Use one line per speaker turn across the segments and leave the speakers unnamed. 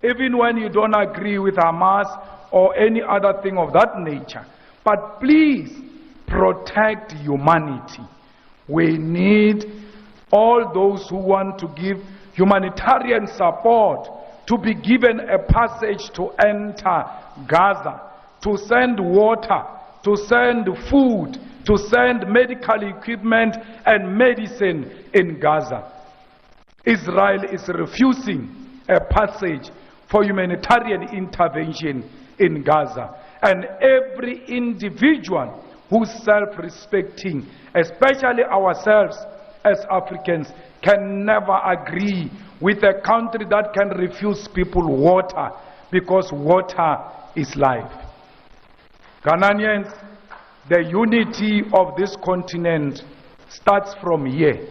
even when you don't agree with Hamas or any other thing of that nature. But please protect humanity. We need all those who want to give humanitarian support to be given a passage to enter Gaza, to send water, to send food, to send medical equipment and medicine in Gaza. Israel is refusing a passage for humanitarian intervention in Gaza. And every individual who's self-respecting, especially ourselves as Africans, can never agree with a country that can refuse people water, because water is life. Ghanaians, the unity of this continent starts from here,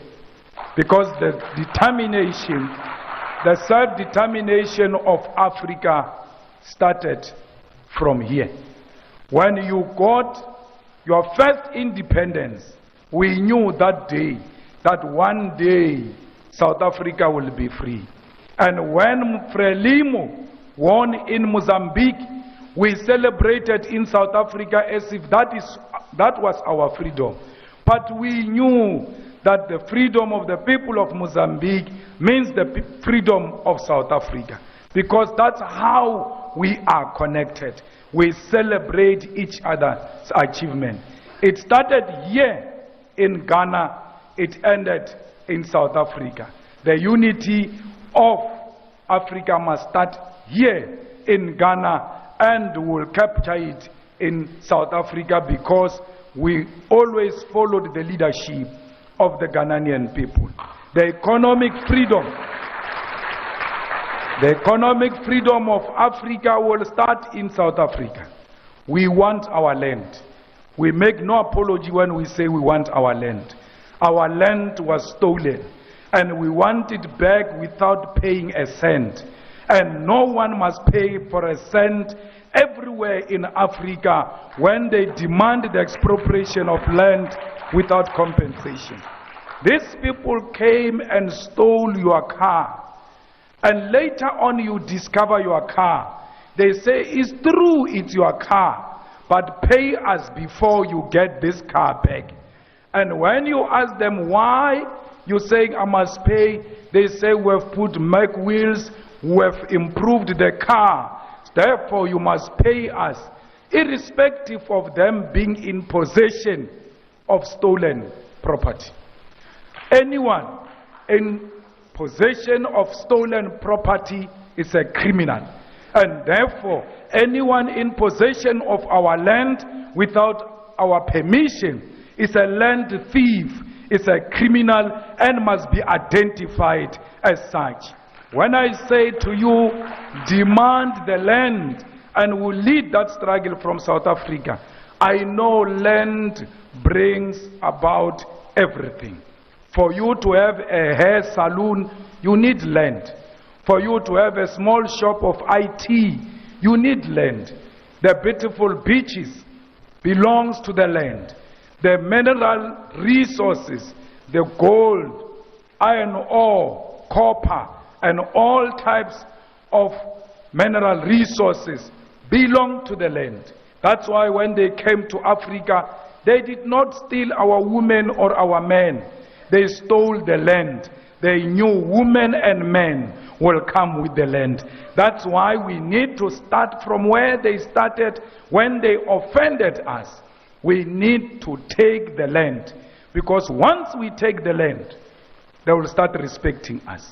because the determination, the self-determination of Africa started from here. When you got your first independence, we knew that day that one day South Africa will be free. And when Frelimo won in Mozambique, we celebrated in South Africa as if that was our freedom. But we knew that the freedom of the people of Mozambique means the freedom of South Africa, because that's how we are connected. We celebrate each other's achievement. It started here in Ghana, it ended in South Africa. The unity of Africa must start here in Ghana, and will capture it in South Africa, because we always followed the leadership of the Ghanaian people. The economic freedom of Africa will start in South Africa. We want our land. We make no apology when we say we want our land. Our land was stolen, and we want it back without paying a cent. And no one must pay for a cent everywhere in Africa when they demand the expropriation of land without compensation. These people came and stole your car, and later on you discover your car. They say, it's true, it's your car, but pay us before you get this car back. And when you ask them why you say I must pay, they say we've put Mac wheels, we've improved the car, therefore you must pay us, irrespective of them being in possession of stolen property. Anyone in possession of stolen property is a criminal, and therefore anyone in possession of our land without our permission is a land thief, is a criminal, and must be identified as such. When I say to you, demand the land, and will lead that struggle from South Africa, I know land brings about everything. For you to have a hair salon, you need land. For you to have a small shop of IT, you need land. The beautiful beaches belongs to the land. The mineral resources, the gold, iron ore, copper, and all types of mineral resources belong to the land. That's why when they came to Africa, they did not steal our women or our men. They stole the land. They knew women and men will come with the land. That's why we need to start from where they started when they offended us. We need to take the land, because once we take the land, they will start respecting us.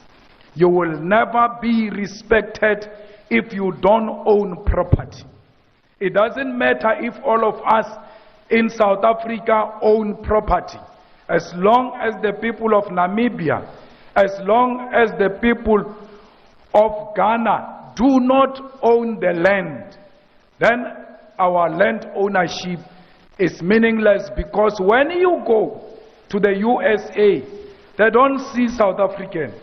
You will never be respected if you don't own property. It doesn't matter if all of us in South Africa own property. As long as the people of Namibia, as long as the people of Ghana do not own the land, then our land ownership is meaningless, because when you go to the USA, they don't see South African,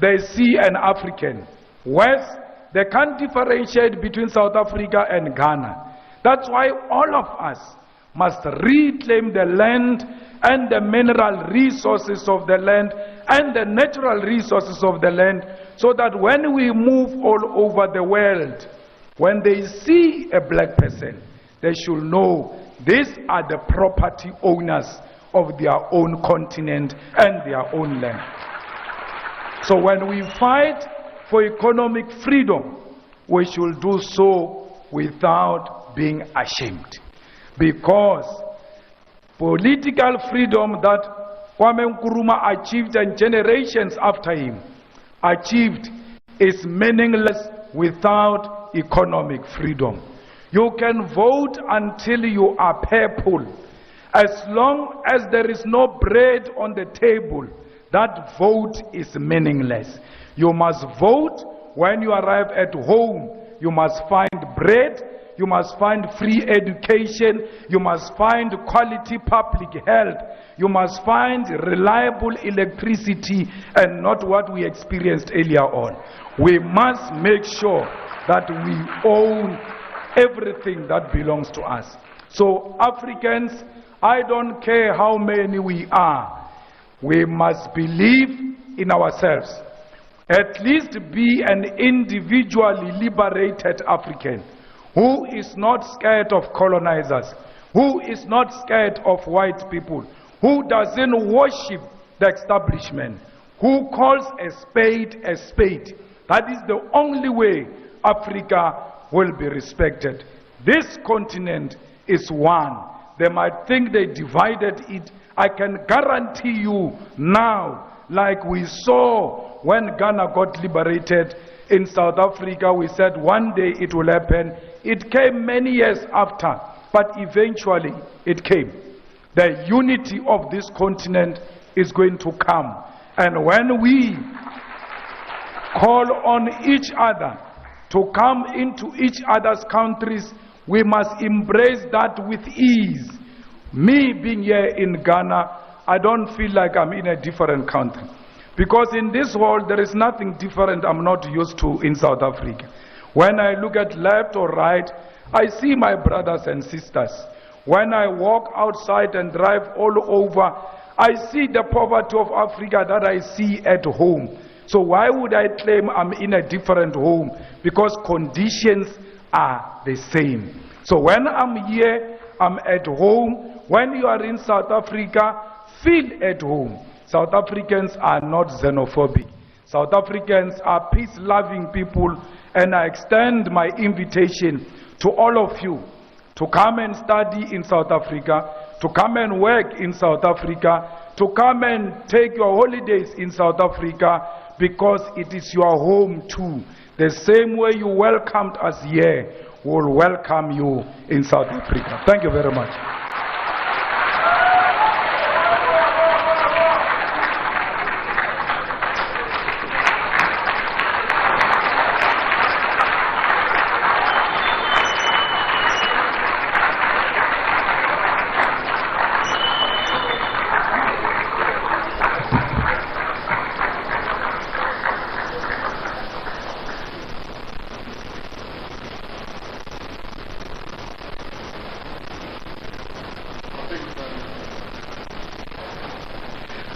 they see an African. West, they can't differentiate between South Africa and Ghana. That's why all of us must reclaim the land and the mineral resources of the land and the natural resources of the land, so that when we move all over the world, when they see a black person, they should know these are the property owners of their own continent and their own land. So when we fight for economic freedom, we should do so without being ashamed. Because political freedom that Kwame Nkrumah achieved and generations after him achieved is meaningless without economic freedom. You can vote until you are purple. As long as there is no bread on the table, that vote is meaningless. You must vote when you arrive at home. You must find bread. You must find free education. You must find quality public health. You must find reliable electricity and not what we experienced earlier on. We must make sure that we own everything that belongs to us. So Africans, I don't care how many we are, we must believe in ourselves. At least be an individually liberated African who is not scared of colonizers, who is not scared of white people, who doesn't worship the establishment, who calls a spade a spade. That is the only way Africa will be respected. This continent is one. They might think they divided it. I can guarantee you now, like we saw when Ghana got liberated in South Africa, we said one day it will happen. It came many years after, but eventually it came. The unity of this continent is going to come. And when we call on each other to come into each other's countries, we must embrace that with ease. Me being here in Ghana, I don't feel like I'm in a different country. Because in this world, there is nothing different I'm not used to in South Africa. When I look at left or right, I see my brothers and sisters. When I walk outside and drive all over, I see the poverty of Africa that I see at home. So why would I claim I'm in a different home? Because conditions are the same. So when I'm here, I'm at home. When you are in South Africa, feel at home. South Africans are not xenophobic. South Africans are peace-loving people, and I extend my invitation to all of you to come and study in South Africa, to come and work in South Africa, to come and take your holidays in South Africa, because it is your home too. The same way you welcomed us here, will welcome you in South Africa. Thank you very much.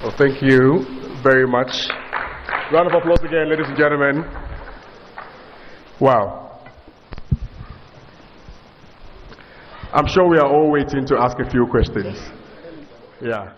Well, thank you very much. Round of applause again, ladies and gentlemen. Wow. I'm sure we are all waiting to ask a few questions. Yeah.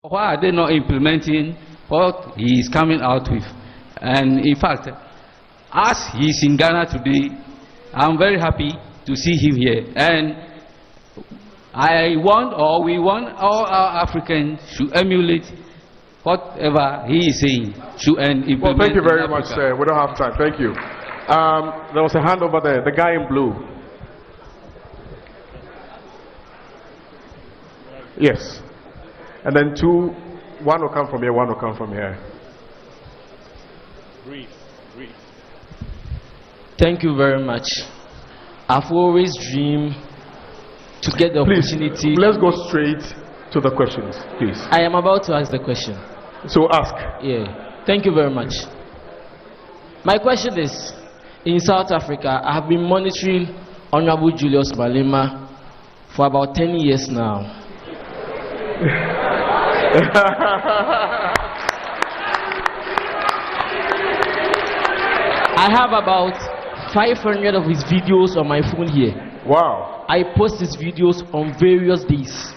Why are they not implementing what he is coming out with? And in fact, as he is in Ghana today, I'm very happy to see him here. And we want all our Africans to emulate whatever he is saying. Implement.
Well, thank you very much, sir. We don't have time. Thank you. There was a hand over there, the guy in blue. Yes. And then one will come from here, one will come from here.
Brief. Thank you very much. I've always dreamed to get the opportunity.
Let's go straight to the questions, please.
I am about to ask the question.
So ask.
Yeah. Thank you very much. My question is, in South Africa, I have been monitoring Honorable Julius Malema for about 10 years now. I have about 500 of his videos on my phone here.
Wow.
I post his videos on various days.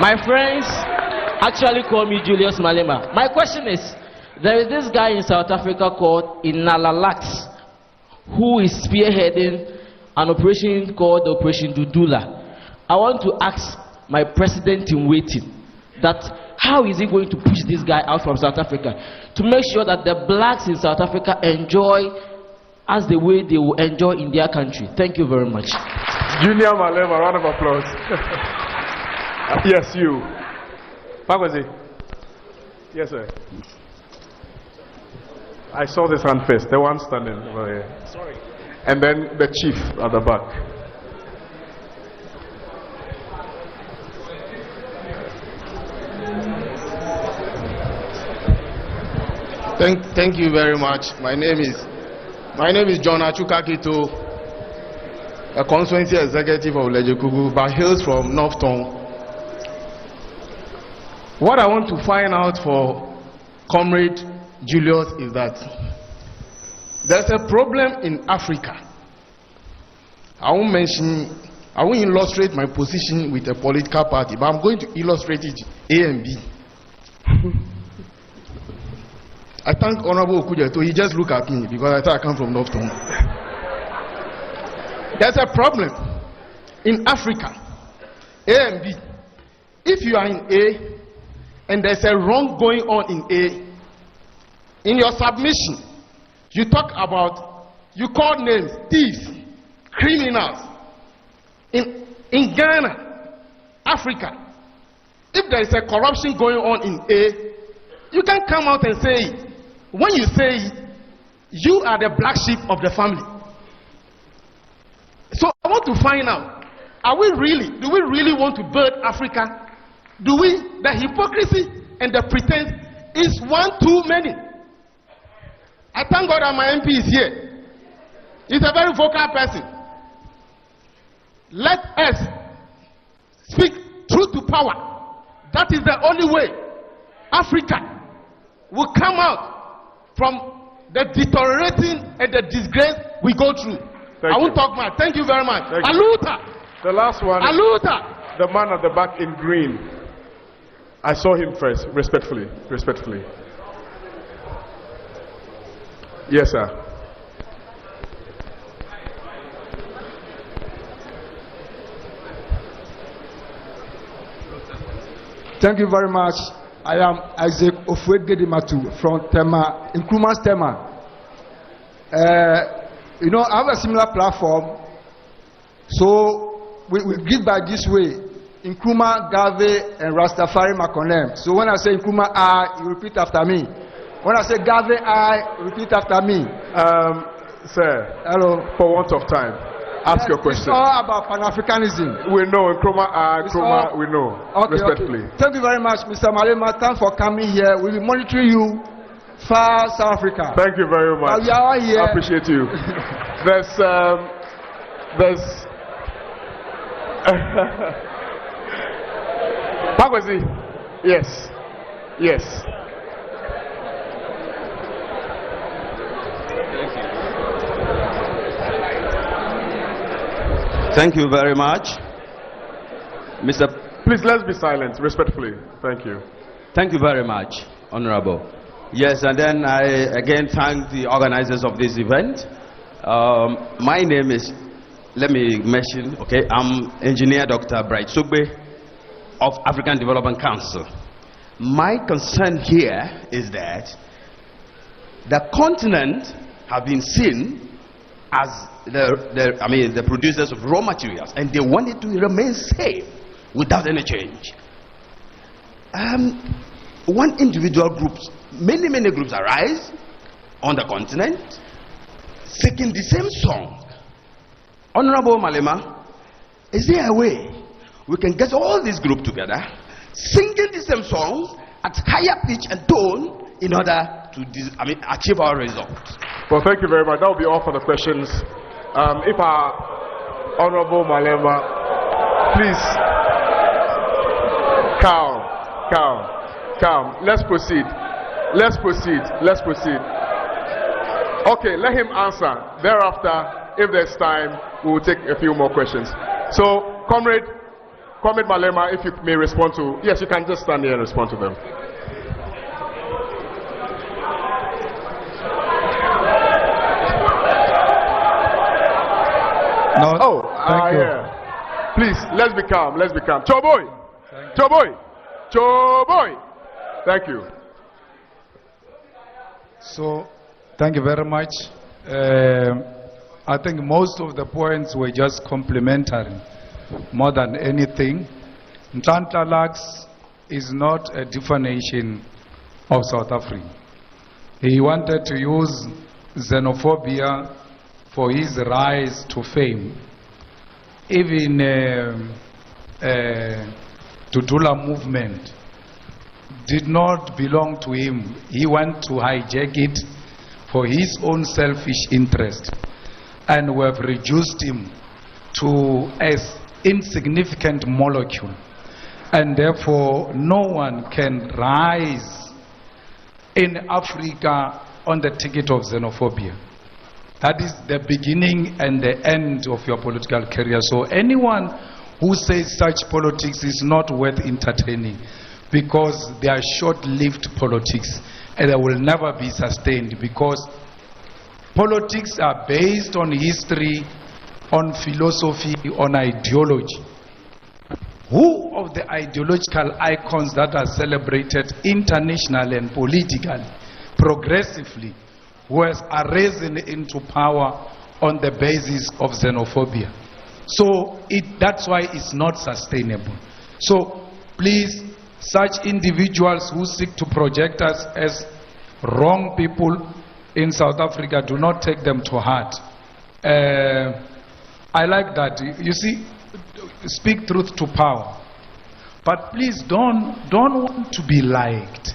My friends actually call me Julius Malema. My question is, there is this guy in South Africa called Inalalax who is spearheading an operation called Operation Dudula. I want to ask my president in waiting that how is he going to push this guy out from South Africa to make sure that the blacks in South Africa enjoy as the way they will enjoy in their country. Thank you very much.
Julius Malema, round of applause. Yes, you. Pagwazi. Yes, sir. I saw this hand first, the one standing over here. Sorry. And then the chief at the back.
Thank you very much. My name is John Achukakito, a constituency executive of Lejekugu, but hails from North Town. What I want to find out for Comrade Julius is that there's a problem in Africa. I won't illustrate my position with a political party, but I'm going to illustrate it A and B. I thank Honorable Okujeto. He just look at me because I thought I come from North Town. There's a problem in Africa, A and B. If you are in A and there's a wrong going on in A, in your submission, you talk about, you call names, thieves, criminals. In Ghana, Africa, if there is a corruption going on in A, you can come out and say it. When you say it, you are the black sheep of the family. So I want to find out, do we really want to build Africa? The hypocrisy and the pretense is one too many. I thank God that my MP is here. He's a very vocal person. Let us speak truth to power. That is the only way Africa will come out from the deteriorating and the disgrace we go through. I won't talk much. Thank you very much. Aluta.
The last one.
Aluta.
The man at the back in green. I saw him first. Respectfully. Yes, sir.
Thank you very much. I am Isaac Ofwegedimatu from Tema, Nkrumah's Tema. I have a similar platform. So we give by this way. Nkrumah, Gave, and Rastafari Makonem. So when I say Nkrumah I, you repeat after me. When I say Gave I, repeat after me.
Sir.
Hello.
For want of time. Ask your question.
It's all about Pan-Africanism.
We know, Nkrumah, we know.
Okay,
respectfully.
Okay. Thank you very much, Mr. Malema. Thanks for coming here. We'll be monitoring you for South Africa.
Thank you very much.
We are here.
I appreciate you. there's Pagwazi. Yes.
Thank you very much. Mr.
Please, let's be silent, respectfully. Thank you.
Thank you very much, Honorable. Yes, and then I again thank the organizers of this event. My name is, let me mention, okay, I'm Engineer Dr. Bright Sugbe of African Development Council. My concern here is that the continent have been seen as the producers of raw materials, and they want it to remain safe without any change. One individual groups, many groups arise on the continent singing the same song. Honorable Malema, is there a way we can get all these groups together singing the same songs at higher pitch and tone in order to achieve our results?
Well, thank you very much. That will be all for the questions. If our Honorable Malema, please, calm. Let's proceed. Okay, let him answer. Thereafter, if there's time, we will take a few more questions. So, Comrade Malema, if you may respond to, yes, you can just stand here and respond to them.
No, thank you.
Yeah. Please, let's be calm. Choboy. Thank you.
So, thank you very much. I think most of the points were just complimentary, more than anything. Ntantalax is not a definition of South Africa. He wanted to use xenophobia for his rise to fame. Even Tutula movement did not belong to him. He went to hijack it for his own selfish interest, and we have reduced him to an insignificant molecule, and therefore no one can rise in Africa on the ticket of xenophobia. That is the beginning and the end of your political career. So anyone who says such politics is not worth entertaining, because they are short-lived politics and they will never be sustained, because politics are based on history, on philosophy, on ideology. Who of the ideological icons that are celebrated internationally and politically, progressively, who has arisen into power on the basis of xenophobia? So that's why it's not sustainable. So please, such individuals who seek to project us as wrong people in South Africa, do not take them to heart. I like that. You see, speak truth to power. But please don't want to be liked.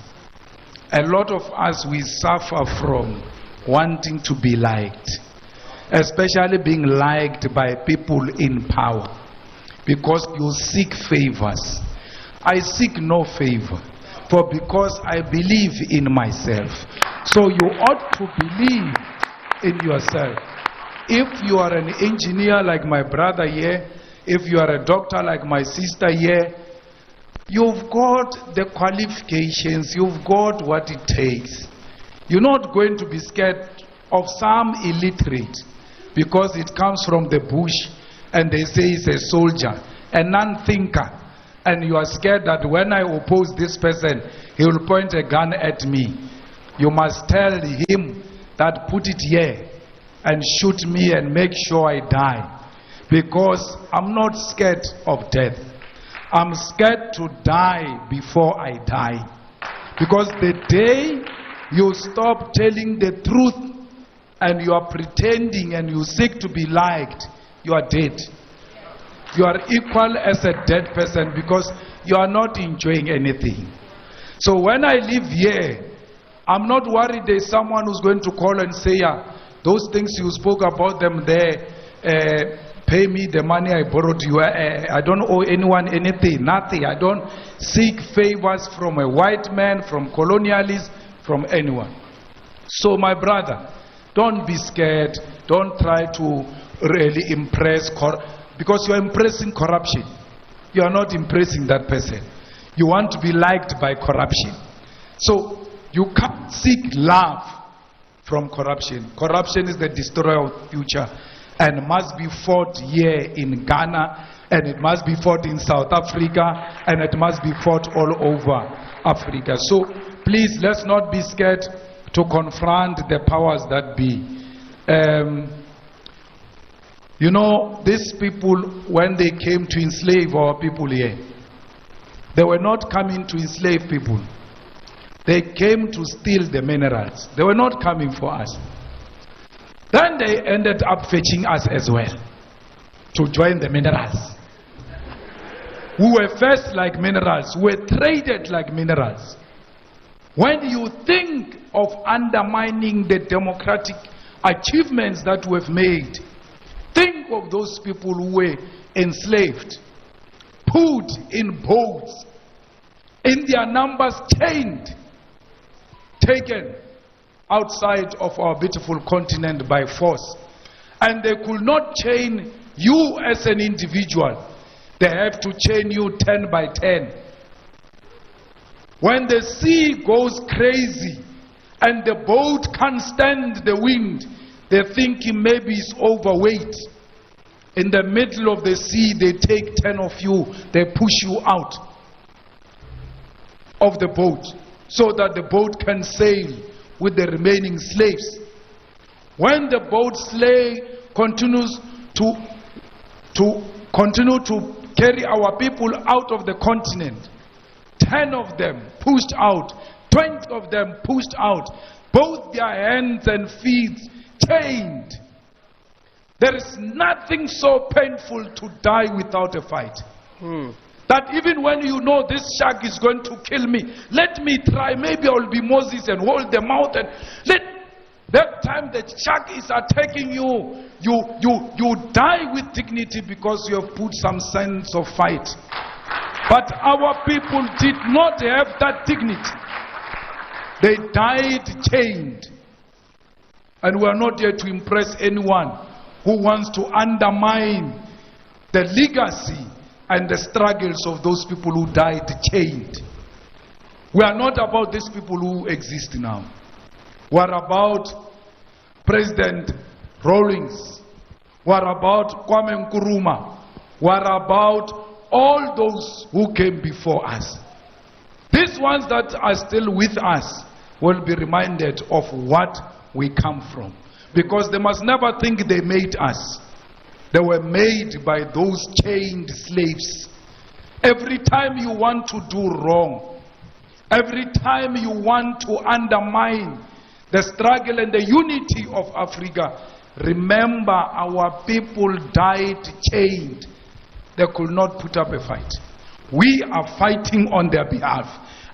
A lot of us, we suffer from wanting to be liked, especially being liked by people in power, because you seek favors. I seek no favor, for because I believe in myself. So you ought to believe in yourself. If you are an engineer like my brother here, if you are a doctor like my sister here, you've got the qualifications, you've got what it takes. You're not going to be scared of some illiterate because it comes from the bush and they say he's a soldier, a non-thinker, and you are scared that when I oppose this person, he will point a gun at me. You must tell him that put it here and shoot me and make sure I die, because I'm not scared of death. I'm scared to die before I die, because the day you stop telling the truth and you are pretending and you seek to be liked, you are dead. You are equal as a dead person, because you are not enjoying anything. So when I live here, I'm not worried there's someone who's going to call and say, those things you spoke about them there, pay me the money I borrowed you. I don't owe anyone anything, nothing. I don't seek favors from a white man, from colonialists, from anyone. So my brother, don't be scared. Don't try to really impress, because you're impressing corruption. you are not impressing that person. You want to be liked by corruption. So you can't seek love from corruption. Corruption is the destroyer of future and must be fought here in Ghana, and it must be fought in South Africa, and it must be fought all over Africa. So please, let's not be scared to confront the powers that be. You know, these people, when they came to enslave our people here, they were not coming to enslave people. They came to steal the minerals. They were not coming for us. Then they ended up fetching us as well to join the minerals. We were first like minerals. We were traded like minerals. When you think of undermining the democratic achievements that we've made, think of those people who were enslaved, put in boats, in their numbers chained, taken outside of our beautiful continent by force. And they could not chain you as an individual. They have to chain you 10 by 10. When the sea goes crazy and the boat can't stand the wind, they're thinking maybe it's overweight. In the middle of the sea, they take 10 of you, they push you out of the boat so that the boat can sail with the remaining slaves. When the boat continues to carry our people out of the continent, 10 of them pushed out, 20 of them pushed out, both their hands and feet chained. There is nothing so painful to die without a fight. That even when you know this shark is going to kill me, let me try, maybe I will be Moses and hold the mouth, and that time the shark is attacking you, you die with dignity because you have put some sense of fight. But our people did not have that dignity. They died chained. And we are not here to impress anyone who wants to undermine the legacy and the struggles of those people who died chained. We are not about these people who exist now. We are about President Rawlings. We are about Kwame Nkrumah. We are about all those who came before us. These ones that are still with us will be reminded of what we come from. Because they must never think they made us. They were made by those chained slaves. Every time you want to do wrong, every time you want to undermine the struggle and the unity of Africa, remember our people died chained. They could not put up a fight. We are fighting on their behalf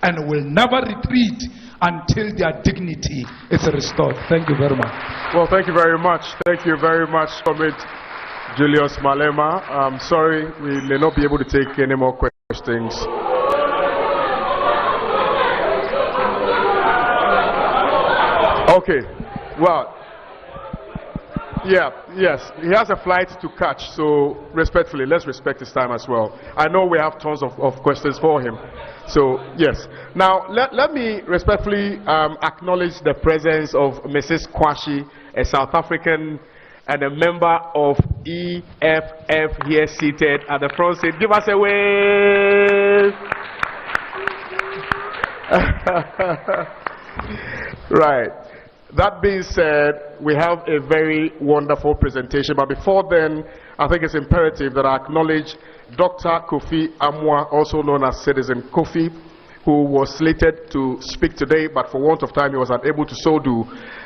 and will never retreat until their dignity is restored. Thank you very much.
Well, thank you very much. Thank you very much, Comrade Julius Malema. I'm sorry we may not be able to take any more questions. Okay, well, yes, he has a flight to catch, so respectfully, let's respect his time as well. I know we have tons of questions for him, so yes. Now, let me respectfully acknowledge the presence of Mrs. Kwashi, a South African and a member of EFF here seated at the front seat. Give us a wave. Right. That being said, we have a very wonderful presentation, but before then, I think it's imperative that I acknowledge Dr. Kofi Amwa, also known as Citizen Kofi, who was slated to speak today, but for want of time, he was unable to so do.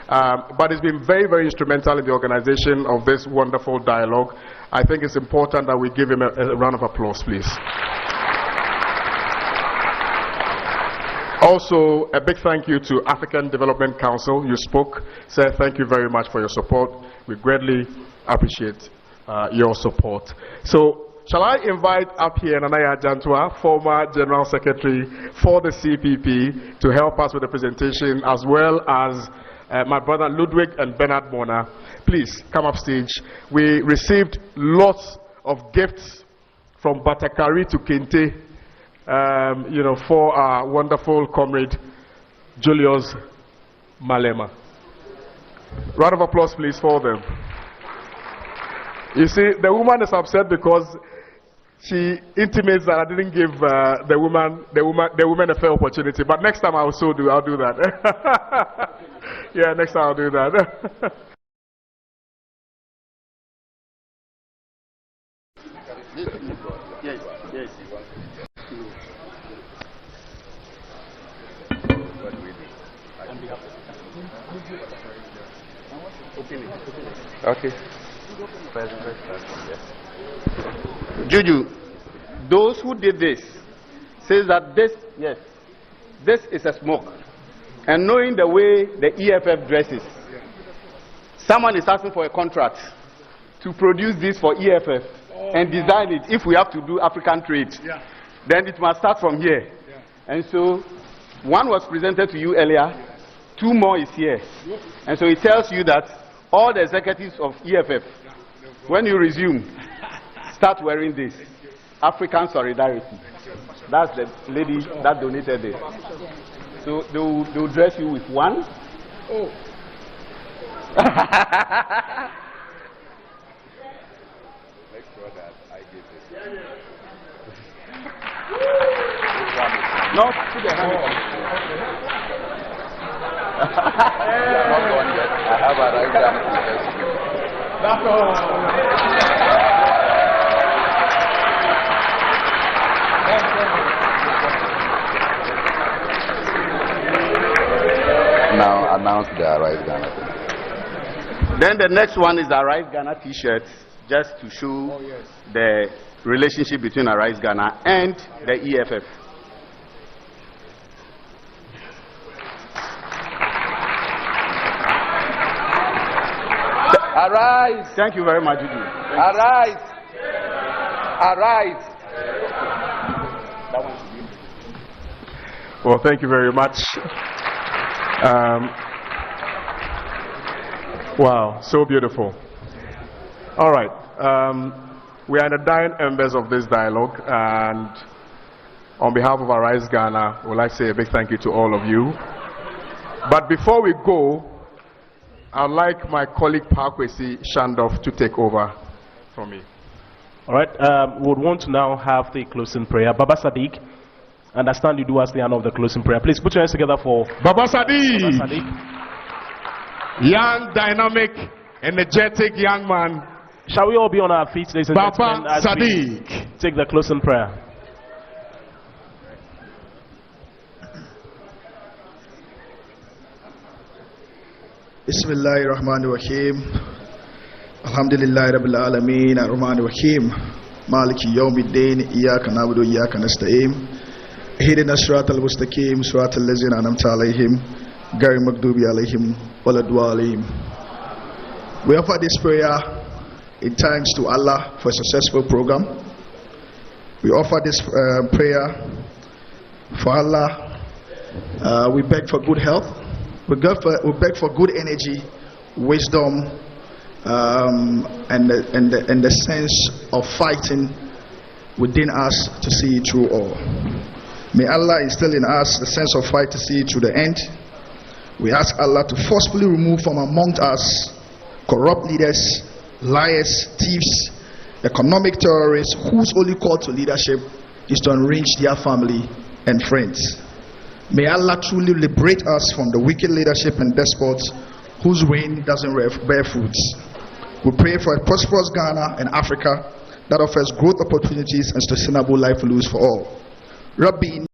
But he's been very, very instrumental in the organization of this wonderful dialogue. I think it's important that we give him a round of applause, please. Also, a big thank you to African Development Council. You spoke, sir. Thank you very much for your support. We greatly appreciate your support. So, shall I invite up here Nanaya Jantua, former General Secretary for the CPP, to help us with the presentation, as well as my brother Ludwig and Bernard Mona. Please come up stage. We received lots of gifts from Batakari to Kente, for our wonderful comrade, Julius Malema. Round of applause, please, for them. You see, the woman is upset because she intimates that I didn't give the woman a fair opportunity. But next time I'll do that. Yeah, next time I'll do that.
Yes. Okay. Juju, those who did this says that this is a smoke. And knowing the way the EFF dresses, someone is asking for a contract to produce this for EFF and design it. If we have to do African trade, then it must start from here. And so one was presented to you earlier, 2 more is here. And so it tells you that all the executives of EFF, when you resume, start wearing this. African solidarity. That's the lady that donated this. So they will dress you with one. Oh. Make sure that I get this. No, put your hand on. Not one yet. I have a right hand to test you. That's all. Now announce the Arise Ghana. Then the next one is the Arise Ghana t-shirt, just to show the relationship between Arise Ghana and the EFF. Arise. Thank you very much, Juju. Arise. Arise.
Well, thank you very much. Wow, so beautiful. All right. We are in the dying embers of this dialogue, and on behalf of Arise Ghana, we'd like to say a big thank you to all of you. But before we go, I'd like my colleague Parkwesi Shandoff to take over from me.
All right. We would want to now have the closing prayer. Baba Sadiq, understand you do as the honor of the closing prayer. Please put your hands together for
Baba Sadiq. Young, dynamic, energetic young man.
Shall we all be on our feet, ladies and gentlemen, as
Sadiq.
we take the closing prayer?
Bismillahir Rahmanir Rahim. Alhamdulillahi Rabbil Alameen. Ar-Rahmanir Rahim. Maliki Yawmiddin. Iyyaka na'budu wa iyyaka nasta'in. Ihdina as-siratal mustaqim. Siratal ladzina an'amta 'alaihim. Ghayril maghdubi 'alaihim waladdallin. We offer this prayer in thanks to Allah for a successful program. We offer this prayer for Allah. We beg for good health. We beg for good energy, wisdom, and the sense of fighting within us to see it through all. May Allah instill in us the sense of fight to see it to the end. We ask Allah to forcefully remove from among us corrupt leaders, liars, thieves, economic terrorists whose only call to leadership is to enrich their family and friends. May Allah truly liberate us from the wicked leadership and despots whose reign doesn't bear fruits. We pray for a prosperous Ghana and Africa that offers growth opportunities and sustainable livelihoods for all. Rabbi